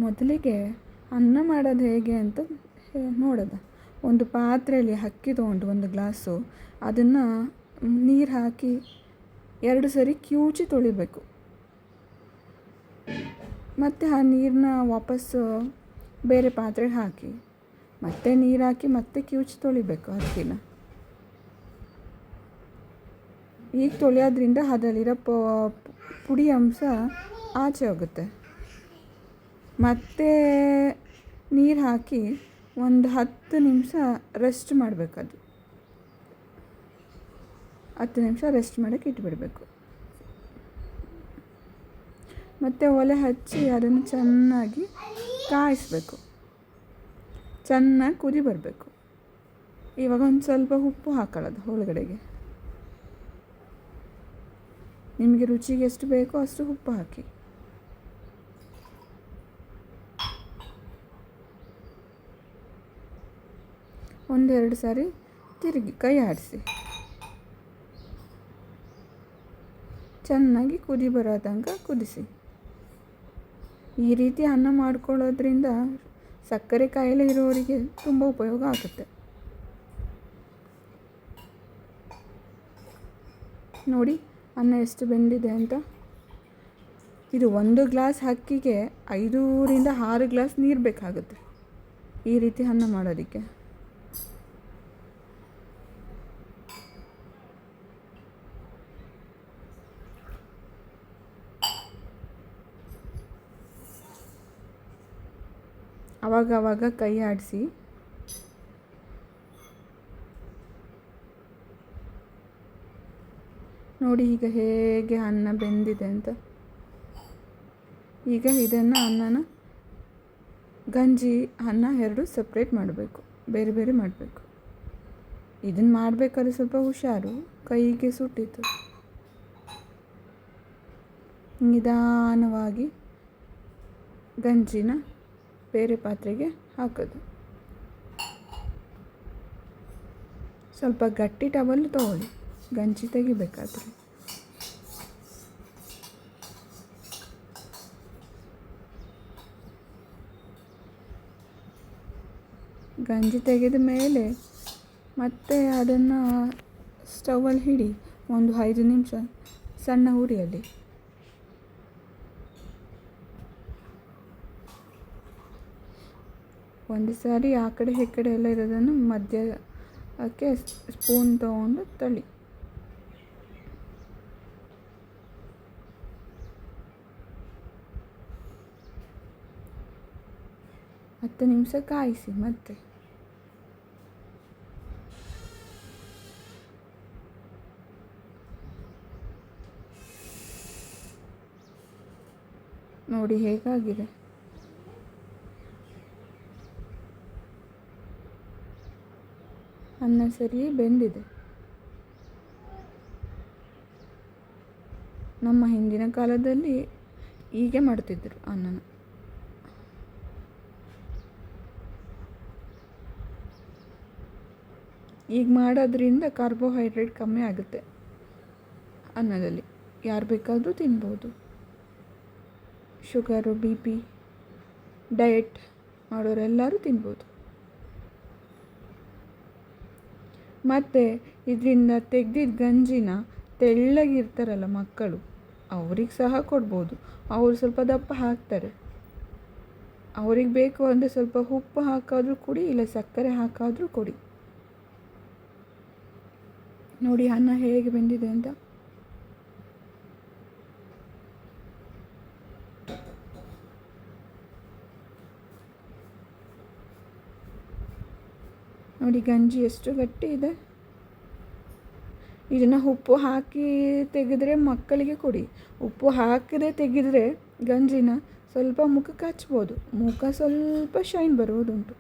ಮೊದಲಿಗೆ ಅನ್ನ ಮಾಡೋದು ಹೇಗೆ ಅಂತ ನೋಡೋದು. ಒಂದು ಪಾತ್ರೆಯಲ್ಲಿ ಅಕ್ಕಿ ತೊಗೊಂಡು 1 ಗ್ಲಾಸು ಅದನ್ನು ನೀರು ಹಾಕಿ 2 ಸರಿ ಕಿವುಚಿ ತೊಳಿಬೇಕು. ಮತ್ತು ಆ ನೀರನ್ನ ವಾಪಸ್ಸು ಬೇರೆ ಪಾತ್ರೆಗೆ ಹಾಕಿ ಮತ್ತೆ ನೀರು ಹಾಕಿ ಮತ್ತೆ ಕಿವುಚಿ ತೊಳಿಬೇಕು ಅಕ್ಕಿನ. ಈಗ ತೊಳೆಯೋದ್ರಿಂದ ಅದರಲ್ಲಿರೋ ಪುಡಿ ಅಂಶ ಆಚೆ ಹೋಗುತ್ತೆ. ಮತ್ತು ನೀರು ಹಾಕಿ ಒಂದು 10 ನಿಮಿಷ ರೆಸ್ಟ್ ಮಾಡಬೇಕು. ಅದು 10 ನಿಮಿಷ ರೆಸ್ಟ್ ಮಾಡೋಕ್ಕೆ ಇಟ್ಬಿಡಬೇಕು. ಮತ್ತು ಒಲೆ ಹಚ್ಚಿ ಅದನ್ನು ಚೆನ್ನಾಗಿ ಕಾಯಿಸಬೇಕು. ಚೆನ್ನಾಗಿ ಕುದಿ ಬರಬೇಕು. ಇವಾಗ ಒಂದು ಸ್ವಲ್ಪ ಉಪ್ಪು ಹಾಕೊಳ್ಳೋದು ಒಳಗಡೆಗೆ. ನಿಮಗೆ ರುಚಿಗೆ ಎಷ್ಟು ಬೇಕೋ ಅಷ್ಟು ಉಪ್ಪು ಹಾಕಿ. ಒಂದೆರಡು ಸಾರಿ ತಿರುಗಿ ಕೈ ಆಡಿಸಿ ಚೆನ್ನಾಗಿ ಕುದಿ ಬರೋ ತನಕ ಕುದಿಸಿ. ಈ ರೀತಿ ಅನ್ನ ಮಾಡ್ಕೊಳ್ಳೋದ್ರಿಂದ ಸಕ್ಕರೆ ಕಾಯಿಲೆ ಇರೋರಿಗೆ ತುಂಬ ಉಪಯೋಗ ಆಗುತ್ತೆ. ನೋಡಿ ಅನ್ನ ಎಷ್ಟು ಬೆಂದಿದೆ ಅಂತ. ಇದು 1 ಗ್ಲಾಸ್ ಅಕ್ಕಿಗೆ 5ರಿಂದ 6 ಗ್ಲಾಸ್ ನೀರು ಬೇಕಾಗುತ್ತೆ ಈ ರೀತಿ ಅನ್ನ ಮಾಡೋದಕ್ಕೆ. ಆವಾಗ ಕೈ ಆಡಿಸಿ ನೋಡಿ ಈಗ ಹೇಗೆ ಅನ್ನ ಬೆಂದಿದೆ ಅಂತ. ಈಗ ಇದನ್ನು ಅನ್ನನ ಗಂಜಿ ಅನ್ನ 2 ಸಪ್ರೇಟ್ ಮಾಡಬೇಕು, ಬೇರೆ ಬೇರೆ ಮಾಡಬೇಕು. ಇದನ್ನು ಮಾಡಬೇಕಾದ್ರೆ ಸ್ವಲ್ಪ ಹುಷಾರು, ಕೈಗೆ ಸುಟ್ಟಿತ್ತು. ನಿಧಾನವಾಗಿ ಗಂಜಿನ ಬೇರೆ ಪಾತ್ರೆಗೆ ಹಾಕೋದು. ಸ್ವಲ್ಪ ಗಟ್ಟಿ ಟವಲ್ ತಗೊಳ್ಳಿ ಗಂಜಿ ತೆಗಿಬೇಕಾದ್ರೆ. ಗಂಜಿ ತೆಗೆದ ಮೇಲೆ ಮತ್ತೆ ಅದನ್ನು ಸ್ಟವಲ್ಲಿ ಹಿಡಿ ಒಂದು 5 ನಿಮಿಷ ಸಣ್ಣ ಉರಿಯಲ್ಲಿ. ಒಂದು ಸಾರಿ ಆ ಕಡೆ ಈ ಕಡೆ ಎಲ್ಲ ಇರೋದನ್ನು ಮಧ್ಯಕ್ಕೆ ಸ್ಪೂನ್ ತೊಗೊಂಡು ತಳ್ಳಿ. ಹತ್ತು ನಿಮಿಷ ಕಾಯಿಸಿ. ಮತ್ತೆ ನೋಡಿ ಹೇಗಾಗಿದೆ. ಅನ್ನ ಸರಿ ಬೆಂದಿದೆ. ನಮ್ಮ ಹಿಂದಿನ ಕಾಲದಲ್ಲಿ ಹೀಗೆ ಮಾಡ್ತಿದ್ದರು ಅನ್ನನ. ಈಗ ಮಾಡೋದ್ರಿಂದ ಕಾರ್ಬೋಹೈಡ್ರೇಟ್ ಕಮ್ಮಿ ಆಗುತ್ತೆ ಅನ್ನದಲ್ಲಿ. ಯಾರು ಬೇಕಾದರೂ ತಿನ್ಬೋದು. ಶುಗರು, BP, ಡಯಟ್ ಮಾಡೋರೆಲ್ಲರೂ ತಿನ್ಬೋದು. ಮತ್ತು ಇದರಿಂದ ತೆಗೆದಿದ್ದ ಗಂಜಿನ ತೆಳ್ಳಗಿರ್ತಾರಲ್ಲ ಮಕ್ಕಳು, ಅವ್ರಿಗೆ ಸಹ ಕೊಡ್ಬೋದು. ಅವರು ಸ್ವಲ್ಪ ದಪ್ಪ ಹಾಕ್ತಾರೆ. ಅವ್ರಿಗೆ ಬೇಕು ಅಂದರೆ ಸ್ವಲ್ಪ ಉಪ್ಪು ಹಾಕಾದರೂ ಕೊಡಿ, ಇಲ್ಲ ಸಕ್ಕರೆ ಹಾಕಾದರೂ ಕೊಡಿ. ನೋಡಿ ಅನ್ನ ಹೇಗೆ ಬೆಂದಿದೆ ಅಂತ. ನೋಡಿ ಗಂಜಿ ಎಷ್ಟು ಗಟ್ಟಿ ಇದೆ. ಇದನ್ನು ಉಪ್ಪು ಹಾಕಿ ತೆಗೆದ್ರೆ ಮಕ್ಕಳಿಗೆ ಕೊಡಿ. ಉಪ್ಪು ಹಾಕದೆ ತೆಗೆದ್ರೆ ಗಂಜಿನ ಸ್ವಲ್ಪ ಮುಖಕ್ಕೆ ಹಚ್ಬೋದು. ಮುಖ ಸ್ವಲ್ಪ ಶೈನ್ ಬರುವುದುಂಟು.